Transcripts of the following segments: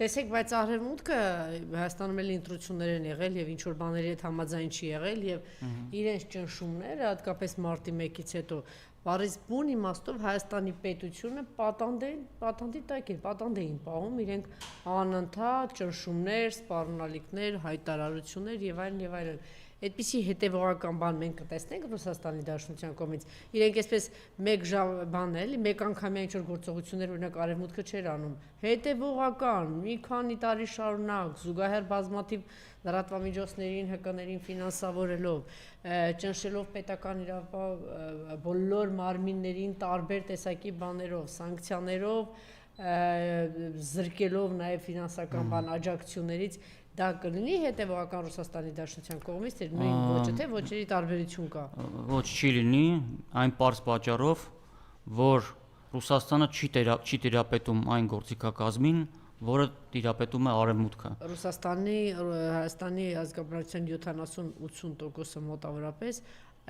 Տեսեք, բայց Արևմուտքը Հայաստանում էլ ընտրություններ են եղել եւ ինչ որ բաների հետ համաձայն չի եղել եւ իրենց ճնշումները, հատկապես մարտի 1-ից հետո, բառից բուն իմաստով Հայաստանի պետությունը պատանդի տակ էր, պատանդ էին պահում իրենք անընդհատ ճնշումներ, սպառնալիքներ, հայտարարություններ եւ այլն եւ այլն։ Այդպիսի հետևողական բան մենք կտեսնենք Ռուսաստանի Դաշնության կողմից։ Իրենք այսպես մեկ բան էլի, մեկ անգամյա ինչ-որ գործողություններ օրինակ Արևմուտքը չէր անում։ Հետևողական, մի քանի տարի շարունակ, զուգահեռ բազմաթիվ լրատվամիջոցներին, ՀԿ-ներին ֆինանսավորելով, ճնշելով պետական իրավապահ բոլոր մարմիններին տարբեր տեսակի բաներով, սանկցիաներով, զրկելով նաև ֆինանսական բան աջակցություններից դա կլինի հետևողական Ռուսաստանի Դաշնության կողմից, թե նույն ոճը, թե ոճերի տարբերություն կա։ Ոչ չի լինի, այն պարզ պատճառով, որ Ռուսաստանը չի տիրապետում այն գործիքակազմին, որը տիրապետում է Արևմուտքը։ Ռուսաստանի, Հայաստանի ազգաբնակչության 70-80%-ը մոտավորապես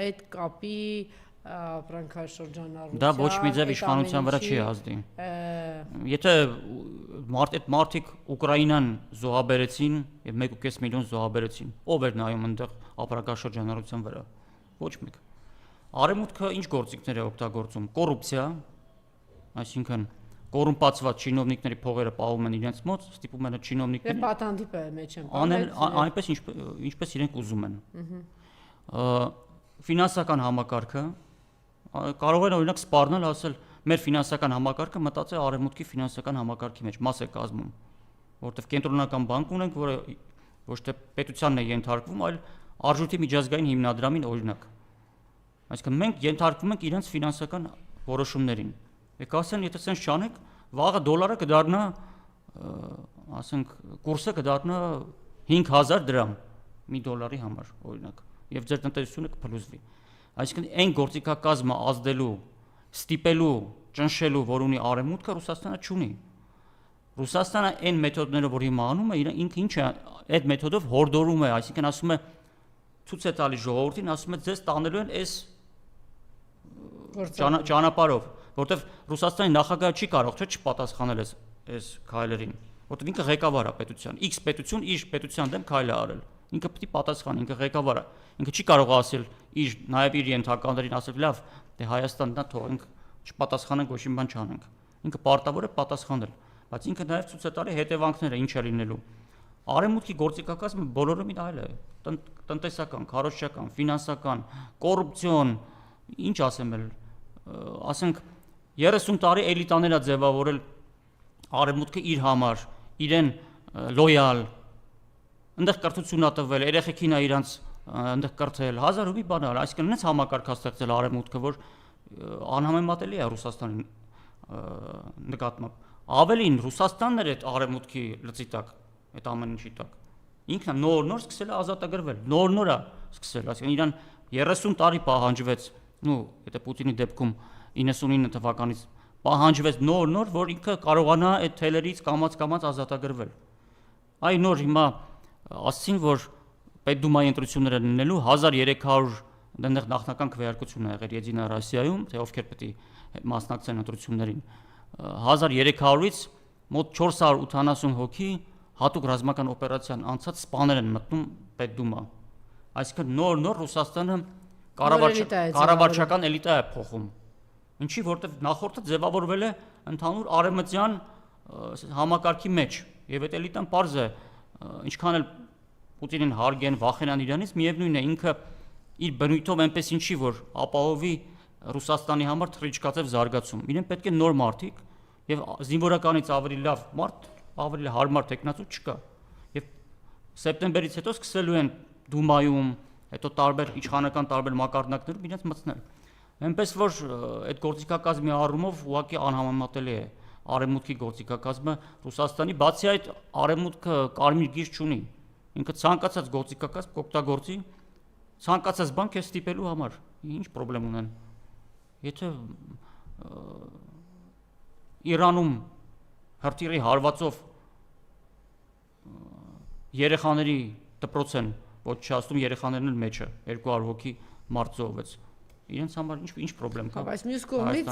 այդ կապի ապրանքաշրջանառության դա ոչ մի ձև իշխանության վրա չի ազդի։ Եթե այդ մարդիկ Ուկրաինան զոհաբերեցին եւ 1.5 միլիոն զոհաբերեցին, ով էր նայում այնտեղ ապրանքաշրջանառության վրա։ Ոչ մեկ։ Արևմուտքը ինչ գործիքներ է օգտագործում։ Կոռուպցիա, այսինքն կոռումպացված չինովնիկների փողերը պահում են իրենց մոտ, ստիպում են այդ չինովնիկներին պատանդի մեջ են անել այնպես ինչպես իրենք ուզում են։ Ֆինանսական համակարգը կարող են օրինակ սպառնել, ասել մեր ֆինանսական համակարգը մտածել Արևմուտքի ֆինանսական համակարգի մեջ մաս է կազմում, որովհետև կենտրոնական բանկ ունենք, որը ոչ թե պետությանն է ենթարկվում, այլ արժույթի միջազգային հիմնադրամին օրինակ։ Այսինքն մենք ենթարկվում ենք իրենց ֆինանսական որոշումներին։ Եք ասեն, եթե sense չանեք, վաղը դոլարը կդառնա, ասենք, կուրսը կդառնա 5000 դրամ մի դոլարի համար, օրինակ, եւ ձեր տնտեսությունը կփլուզվի։ Այսինքն այն գործիքակազմը ազդելու, ստիպելու, ճնշելու, որ ունի Արևմուտքը, Ռուսաստանը չունի։ Ռուսաստանը այն մեթոդները, որ հիմա անում է, ինքը ինչ է, այդ մեթոդով հորդորում է, այսինքն ասում է ցույց է տալիս ժողովրդին, ասում է ձեզ տանելու են այս ճանապարհով, որտեվ Ռուսաստանի նախագահը չի կարող թե չպատասխանել այս քայլերին, որտեվ ինքը ղեկավար է պետության, X պետություն իր պետության դեմ քայլ է արել։ Ինքը պետք է պատասխանի, ինքը ղեկավար է։ Ինքը չի կարող ասել նաև իր ենթականերին ասել լավ, դե Հայաստանն է թողենք, չպատասխանենք, ոչ մի բան չանենք։ Ինքը պարտավոր է պատասխանել, բայց ինքը նաև ցույց է տալի հետևանքները ինչ է լինելու։ Արևմուտքի գործիքակազմը բոլորովին այլ է, տնտեսական, քարոզչական, ֆինանսական, կոռուպցիոն, ինչ ասեմ էլ, ասենք 30 տարի էլիտաներ է ձևավորել Արևմուտքը իր համար, իրեն լոյալ, այնտեղ կրթություն է տվել, երեխեքին է իրանց այնտեղ կրթել, հազար ու մի բան արել, այսինքն այնց համակարգ է ստեղծել Արևմուտքը, որ անհամեմատելի է Ռուսաստանի նկատմամբ։ Ավելին Ռուսաստանն էր այդ Արևմուտքի լծի տակ, այդ ամեն ինչի տակ։ Ինքն նոր սկսել է ազատագրվել, նոր է սկսել, այսինքն իրան 30 տարի պահանջվեց, եթե Պուտինի դեպքում 99 թվականից պահանջվեց նոր, որ ինքը կարողանա այդ թելերից կամաց ազատագրվել։ Այ նոր հիմա ասցին, որ պետդումայի ընտրությունները լինելու 1300 այնտեղ նախնական քվեարկություն է եղել Եդինա Ռոսիայում, թե ովքեր պետք է մասնակցեն ընտրություններին։ 1300-ից մոտ 480 հոգի հատուկ ռազմական օպերացիան անցած սպաներ են մտնում պետդումա։ Այսինքն նոր Ռուսաստանը կառավարչական էլիտա է փոխում։ Ինչի, որտեղ նախորդը ձևավորվել է ընդհանուր արևմտյան համակարգի մեջ, եւ այդ էլիտան պարզ է, ինչքան էլ Պուտինին հարգեն, վախենան իրանից, միևնույն է ինքը իր բնույթով այնպես ինչի, որ ապահովի Ռուսաստանի համար թռիչքածև զարգացում։ Իրեն պետք է նոր մարդիկ եւ զինվորականից ավելի լավ մարդ, ավելի հարմար տեխնացու չկա։ Եվ սեպտեմբերից հետո սկսելու են Դումայում, հետո տարբեր իշխանական տարբեր մակարդակներում իրենց մտցնել։ Այնպես որ այդ գործիքակազմի առումով ուղղակի անհամեմատելի է Արևմուտքի գործիքակազմը Ռուսաստանի, բացի այդ Արևմուտքը կարմիր գիծ չունի։ Ինքը ցանկացած գործիքակազմ կօգտագործի, ցանկացած բան քեզ ստիպելու համար։ Ինչ խնդրեմ ունեն։ Եթե Իրանում հրթիռի հարվածով երեխաների դպրոց են ոչնչացնում, երեխաներն էլ մեջը 200 հոգի մարդ զոհվեց։ Իրենց համար ինչ խնդրեմ կա։ Բայց մյուս կողմից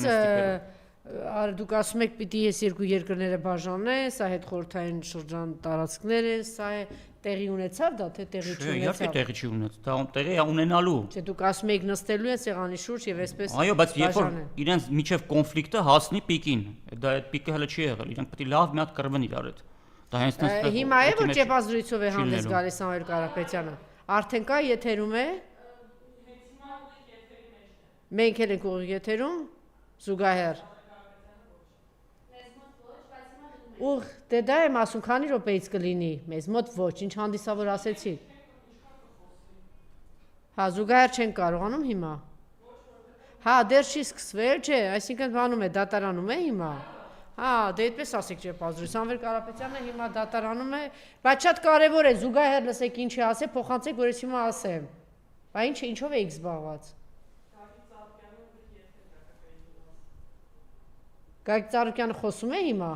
Դուք ասում եք պիտի ես երկու երկրները բաժանեն, սա հետ խորհրդային շրջան տարածքներ են, սա է տեղի ունեցավ դա, թե տեղի չունեցավ։ Իհարկե տեղի չի ունեցավ, դա տեղի է ունենալու։ Չէ, դուք ասում եք նստելու են սեղանի շուրջ եւ այսպես։ Այո, բայց երբ որ իրենց միջև կոնֆլիկտը հասնի պիկին, դա այդ պիկը հələ չի եղել, իրենք պետք է լավ մի հատ կռվեն իրար հետ։ Դա հենց այստեղ։ Հիմա է որ ճեպազրույցով է հանդես գալիս Սամվել Կարապետյանը։ Արդեն կա եթերում է։ Մենք էլ ենք ուղիղ եթերում զուգահեռ։ Ուղ, դե դա եմ ասում, քանի րոպեից կլինի, մեզ մոտ ոչ, ինչ հանդիսավոր ասեցի։ Հա, զուգահեռ չեն կարողանում հիմա։ Հա, դեռ չի սկսվել, չէ, այսինքն բանում է, դատարանում է հիմա։ Հա, դե այդպես ասեք ճեպազրույց, Սամվել Կարապետյանը հիմա դատարանում է, բայց շատ կարևոր է, զուգահեռ լսեք ինչ է ասել, փոխանցեք, որ ես հիմա ասեմ։ Բա ինչով եք զբաղված։ Գագիկ Ծառուկյանը խոսում է հիմա։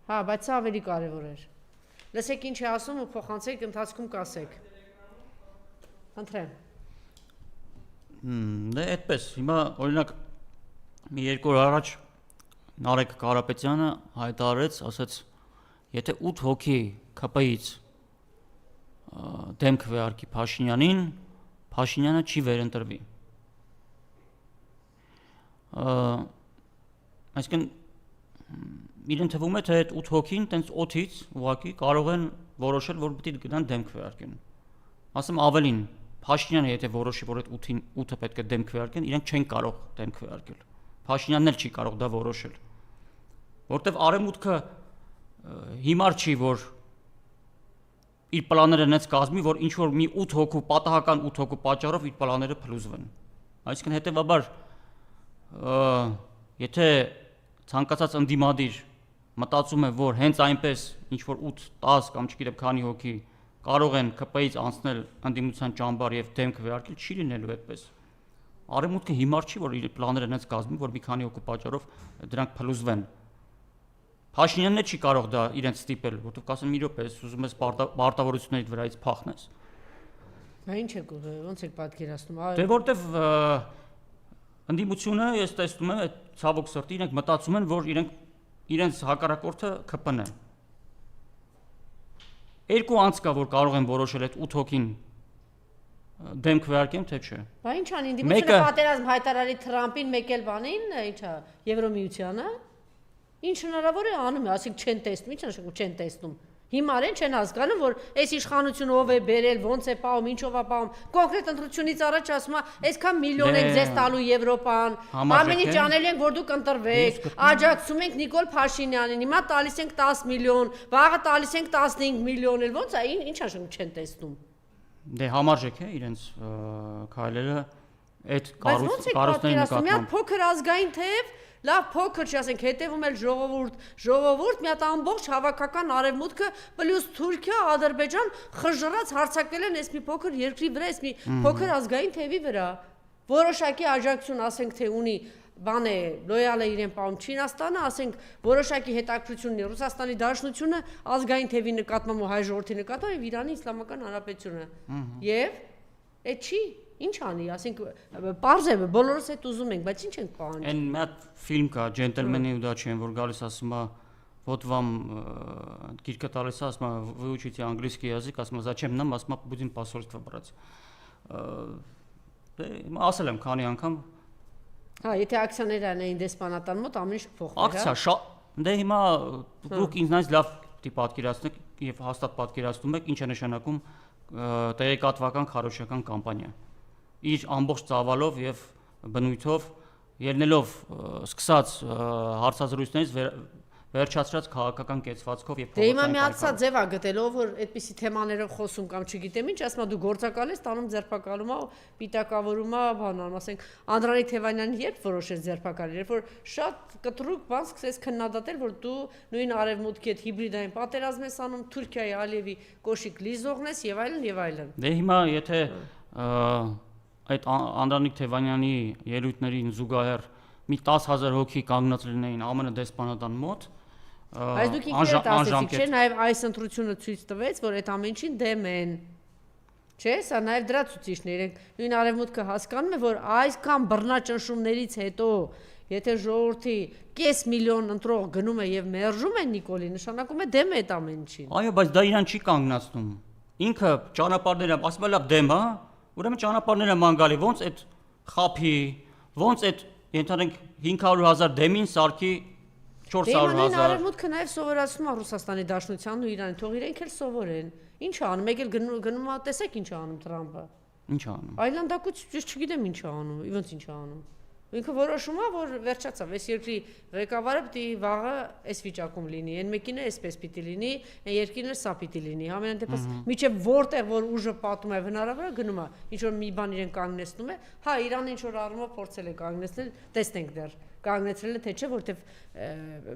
Հա, բայց սա ավելի կարևոր էր։ Լսեք ինչ է ասում ու փոխանցեք, ընթացքում կասեք։ Խնդրեմ։ Դե այդպես, հիմա օրինակ մի երկու օր առաջ Նարեկ Կարապետյանը հայտարարեց, ասաց, եթե 8 հոգի ԿՊ-ից դեմ քվեարկի Փաշինյանին, Փաշինյանը չի վերընտրվի։ Այսինքն իրեն թվում է, թե այդ 8 հոգին տենց օթից ուղղակի կարող են որոշել, որ պետք է գնան դեմ քվեարկեն։ Ասեմ ավելին, Փաշինյանը եթե որոշի, որ այդ 8-ը պետք է դեմ քվեարկեն, իրենք չեն կարող դեմ քվեարկել։ Փաշինյանն էլ չի կարող դա որոշել։ Որտեվ արևմուտքը հիմար չի, որ իր պլանները նենց կազմի, որ ինչ որ մի 8 հոգու պատահական 8 հոգու պատճառով իր պլանները փլուզվեն։ Այսինքն հետեւաբար եթե ցանկացած ընդդիմադիր մտածում է, որ հենց այնպես ինչ որ 8-10 կամ չգիտեմ քանի հոգի կարող են ԿՊ-ից անցնել ընդդիմության ճամբար եւ դեմ քվեարկել, չի լինելու այդպես։ Արևմուտքը հիմար չի, որ իր պլանները նենց կազմի, որ մի քանի հոգու պատճառով դրանք փլուզվեն։ Փաշինյանն չի կարող դա իրենց ստիպել, որովհետեւ կասեն մի րոպե, ուզում ես պարտավորություններից վրայից փախնես։ Բա ինչ եք ոնց եք պատկերացնում։ Դե որտեվ ընդդիմությունը ես տեսնում եմ, ցավոք սրտի իրենք մտածում են, որ իրենց հակառակորդը ԿՊ-ն է։ Երկու անց կա, որ կարող են որոշել այդ 8 հոգին դեմ քվեարկեն, թե չէ։ Բա ինչ ան ընդդիմությունը պատերազմ հայտարարի Թրամփին, մեկ էլ բանին, ինչա, Եվրոմիությանը։ Ինչ հնարավոր է անում, ասենք չեն տեսնում, ինչ նշանակում չեն տեսնում։ Հիմար են չեն հասկանում, որ այս իշխանությունը ով է բերել, ոնց է պահում, ինչով է պահում։ Կոնկրետ ընտրությունից առաջ ասում է, այսքան միլիոն ենք ձեզ տալու Եվրոպան, ամեն ինչ անելու ենք, որ դուք ընտրվեք, աջակցում ենք Նիկոլ Փաշինյանին, հիմա տալիս ենք 10 միլիոն, վաղը տալիս ենք 15 միլիոն, էլ ոնց է, ինչ նշանակում չեն տեսնում։ Դե համարժեք է իրենց քայլերը այդ կառույցների նկատմամբ։ Մի հատ փոքր ազգային թեև լավ փոքր չի, ասենք հետևում էլ ժողովուրդ, մի հատ ամբողջ հավաքական արևմուտքը պլյուս Թուրքիա, Ադրբեջան խժռած հարձակվել են այս մի փոքր երկրի վրա, այս մի փոքր ազգային թևի վրա։ Որոշակի աջակցություն, ասենք թե ունի բան է, լոյալ է իրեն պահում Չինաստանը, ասենք որոշակի հետաքրքրություն ունի Ռուսաստանի Դաշնությունը, ազգային թևի նկատմամբ ու հայ ժողովրդի նկատմամբ եւ Իրանի Իսլամական Հանրապետությունը։ Եվ այդ չի Ինչ անի, ասենք, պարզ է, բոլորս այդ ուզում ենք, բայց ինչ ենք պահանջում։ Այն մի հատ ֆիլմ կա, Ջենտլմենի ուդաչի, որ գալիս ասում է, вот вам գիրքը տալիս ասում է, вы учите английский язык, ասում է, зачем нам, ասում է, будем посольство брать։ Դե ասել եմ քանի անգամ։ Հա, եթե ակցիաներն էին դեսպանատան մոտ, ամեն ինչ փոխվի, հա։ Ակցիա, դե հիմա դուք ինձնից լավ պատկերացնեք եւ հաստատ պատկերացնում եք, ինչ է նշանակում տեղեկատվական քարոզչական կամպանիա։ Իր ամբողջ ծավալով եւ բնույթով ելնելով սկսած հարցազրույցներից վերջացրած քաղաքական կեցվածքով եւ Դե հիմա մի հատ սա ձև է գտել, ով որ այդպիսի թեմաներով խոսում կամ չգիտեմ ինչ, ասում է դու գործակալ ես, տանում ձերբակալում է, պիտակավորում է, բանան, ասենք Անդրանիկ Թևանյանն երբ որոշեց ձերբակալել, երբ որ շատ կտրուկ բան սկսեց քննադատել, որ դու նույն արևմուտքի հետ հիբրիդային պատերազմ ես անում, Թուրքիայի Ալիևի կոշիկ լիզողն ես եւ այլն եւ այլն։ Դե հիմա եթե այդ Անդրանիկ Թևանյանի ելույթներին զուգահեռ մի 10,000 հոգի կանգնած լինեին ԱՄՆ դեսպանատան մոտ, Բայց դուք ինքներդ ասեցիք, չէ՞, նաև այս ընտրությունը ցույց տվեց, որ այդ ամեն ինչին դեմ են։ Չէ, սա նաև դրա ցուցիչն է, իրենք նույն արևմուտքը հասկանում է, որ այսքան բռնաճնշումներից հետո, եթե ժողովրդի կես միլիոն ընտրող գնում է եւ մերժում է Նիկոլի, նշանակում է դեմ է այդ ամեն ինչին։ Այո, բայց դա իրան չի կանգնացնում։ Ինքը ճանապարհները, ասում է լավ դեմ, հա, ուրեմն ճանապարհները ման գալի, ոնց այդ խափի, ոնց այդ ենթադրենք 500,000 դեմին սարքի 400,000։ Արևմուտքը նաև սովորացնում է Ռուսաստանի Դաշնությանն ու Իրանին, թող իրենք էլ սովորեն։ Ինչ է անում, մեկ էլ գնում է, տեսեք ինչ է անում Թրամփը։ Ինչ է անում։ Այլանդակուց չգիտեմ ինչ է անում, ոնց ինչ է անում։ Ինքը որոշում է, որ վերջացավ, այս երկրի ղեկավարը պիտի վաղը այս վիճակում լինի, այն մեկինը այսպես պիտի լինի, այն երկինը սա պիտի լինի։ Համենայն դեպս միջև որտեղ որ ուժը պատում է հնարավոր է գնում է, ինչ որ մի բան իրեն կանգնեցնում է, հա Իրանը ինչ որ առումով փորձել է կանգնեցնել, տեսնենք դեռ կանգնեցրել է թե չէ, որտեվ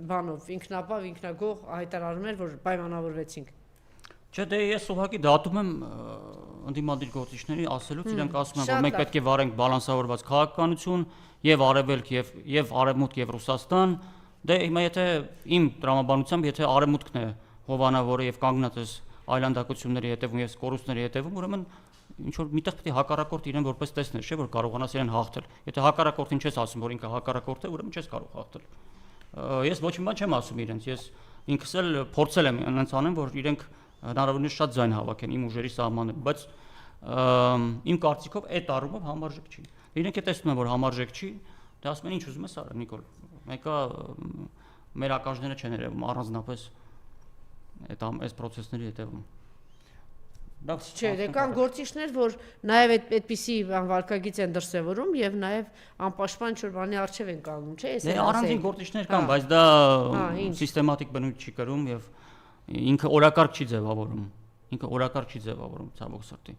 բանով ինքնապահ, ինքնագող հայտարարում էր, որ պայմանավորվեցինք։ Չէ, դե ես ուղղակի դատում եմ ընդդիմադիր գործիչների ասելուց, իրենք ասում են, որ մենք պետք է վարենք բալանսավորված քաղաքականություն եւ արևելք եւ արևմուտք եւ Ռուսաստան, դե հիմա եթե իմ տրամաբանությամբ, եթե արևմուտքն է հովանավորը եւ կանգնած է այլանդակությունների հետևում եւ կորուստների հետևում, ուրեմն ինչ որ միտեղ պետք է հակառակորդ իրեն որպես տեսներ, չէ՞ որ կարողանաս իրեն հաղթել։ Եթե հակառակորդին չես ասում, որ ինքը հակառակորդ է, ուրեմն չես կարող հաղթել։ Ես ոչ մի բան չեմ ասում իրենց, ես ինքս էլ փորձել եմ այնց անեմ, որ իրենք հնարավորինս շատ ձայն հավաքեն իմ ուժերի սահմաններում, բայց իմ կարծիքով այդ առումով համարժեք չի։ Իրենք է տեսնում են, որ համարժեք չի, դե ասում են ինչ ուզում ես արա Նիկոլ։ Մեկը մեր ականջները չեն երևում առանձնապես այս process-ների հետևում։ Չէ, դե կան գործիչներ, որ նաև այդպիսի վարկագիծ են դրսևորում եւ նաև անպաշտպան ինչ-որ բանի առջև են կանգնում, չէ՞։ Դե առանձին գործիչներ կան, բայց դա սիստեմատիկ բնույթ չի կրում եւ ինքը օրակարգ չի ձևավորում, ցավոք սրտի։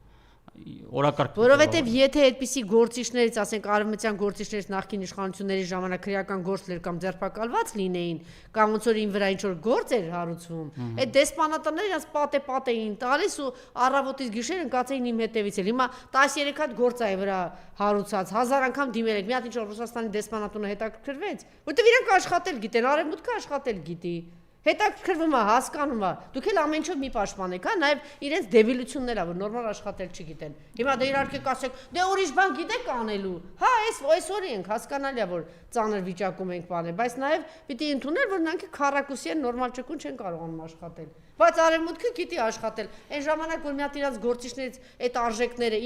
Օրակարգ։ Որովհետև եթե այդպիսի գործիչներից, ասենք արևմտյան գործիչներից նախկին իշխանությունների ժամանակ քրեական գործեր կամ ձերբակալված լինեին, կամ ոնց որ ին վրա ինչ որ գործ էր հարուցվում, այդ դեսպանատները իրաց պատե էին տալիս ու առավոտից գիշեր ընկածեին իմ հետևից էլ։ Հիմա 13 հատ գործ է վրա հարուցած, 1000 անգամ դիմել եք, մի հատ ինչ որ Ռուսաստանի դեսպանատունը հետաքրքրվեց, որտեվ իրենք աշխատել գիտեն, արևմուտքը աշխատել գիտի։ Հետաքրքրվում է, հասկանում է։ Դուք էլ ամեն ինչով մի պաշտպանեք, հա, նաև իրենց դեբիլություններ ա, որ նորմալ աշխատել չգիտեն։ Հիմա դե իհարկե կասեք, դե ուրիշ բան գիտեք անելու։ Հա, այսօր ենք, հասկանալի է, որ ծանր վիճակում ենք բաներ, բայց նաև պիտի ընդունել, որ նրանք քառակուսի են, նորմալ ճկուն չեն կարողանում աշխատել։ Բայց արևմուտքը գիտի աշխատել։ Այն ժամանակ, որ մի հատ իրաց գործիչներից այդ արժեքները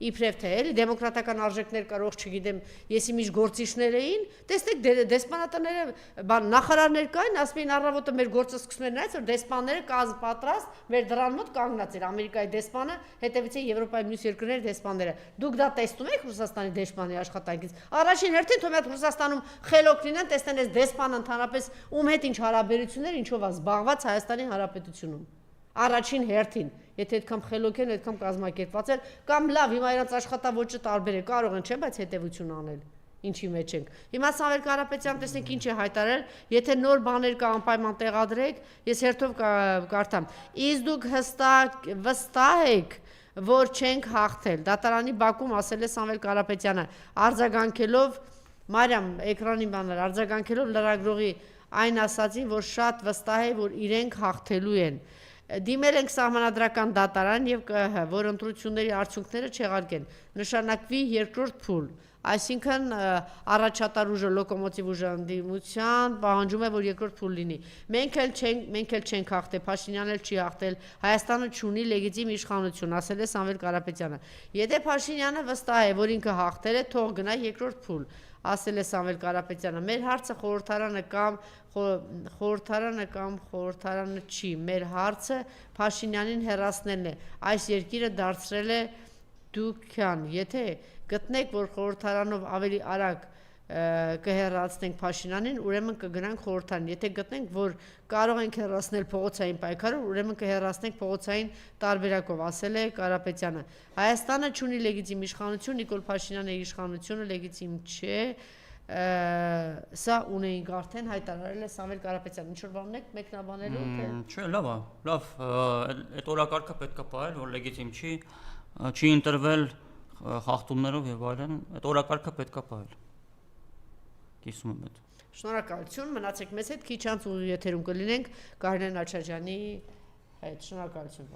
իբրև թե էլի դեմոկրատական արժեքներ կարող չգիտեմ եսի միջ գործիչներ էին տեսնեք դեսպանատները նախարարներ կային ասում էին առավոտը մեր գործը սկսում էր նայած որ դեսպանները կազմ պատրաստ մեր դրան մոտ կանգնած էր Ամերիկայի դեսպանը հետևից է Եվրոպայի մյուս երկրների դեսպանները դուք դա տեսնում եք Ռուսաստանի դեսպանի աշխատանքից առաջին հերթին թող մի հատ Ռուսաստանում խելոք լինեն տեսնեն այս դեսպանը ընդհանրապես ում հետ ինչ հարաբերություններ ինչով է զբաղված Հայաստանի Հանրապետությունում առաջին հերթին եթե այդքան խելոք են, այդքան կազմակերպված են, կամ լավ, հիմա իրաց աշխատավոճը տարբեր է, կարող են, չէ, բայց հետևություն անել, ինչի մեջ ենք։ Հիմա Սամվել Կարապետյան տեսնենք ինչ է հայտարարել, եթե նոր բաներ կա անպայման տեղադրեք, ես հերթով կարդամ։ Իսկ դուք վստահ եք, որ չենք հաղթել։ Դատարանի բակում ասել է Սամվել Կարապետյանը, արձագանքելով Մարիամ էկրանի բաներ, արձագանքելով լրագրողի այն ասածին, որ շատ վստահ է, որ իրենք հաղթելու են։ Դիմել ենք սահմանադրական դատարան եւ ԿՀ, որ ընտրությունների արդյունքները չեղարկեն, նշանակվի երկրորդ փուլ, այսինքն առաջատար ուժը լոկոմոտիվ ուժը ընդդիմության պահանջում է, որ երկրորդ փուլ լինի։ Մենք էլ չենք հաղթել, Փաշինյանն էլ չի հաղթել, Հայաստանը չունի լեգիտիմ իշխանություն, ասել է Սամվել Կարապետյանը։ Եթե Փաշինյանը վստահ է, որ ինքը հաղթել է, թող գնա երկրորդ փուլ, ասել է Սամվել Կարապետյանը։ Մեր հարցը խորհրդարանը չի, մեր հարցը Փաշինյանին հեռացնելն է, այս երկիրը դարձրել է դուքյան, եթե գտնեք, որ խորհրդարանով ավելի արագ կհեռացնենք Փաշինյանին, ուրեմն կգնանք խորհրդարան, եթե գտնենք, որ կարող ենք հեռացնել փողոցային պայքարով, ուրեմն կհեռացնենք փողոցային տարբերակով, ասել է Կարապետյանը։ Հայաստանը չունի լեգիտիմ իշխանություն, Նիկոլ Փաշինյանի իշխանությունը լեգիտիմ չէ, սա ունեինք արդեն հայտարարել է Սամվել Կարապետյանը։ Ինչ որ բան ունեք մեկնաբանելու թե։ Չէ, լավ է, լավ, այդ օրակարգը պետք է պահել, որ լեգիտիմ չի ընտրվել խախտումներով եւ այլն, այդ օրակարգը պետք է պահել։ Կիսում եմ այդ։ Շնորհակալություն, մնացեք մեզ հետ, քիչ անց ու եթերում կլինենք Կարինե Նաչաջյանի հետ, շնորհակալություն։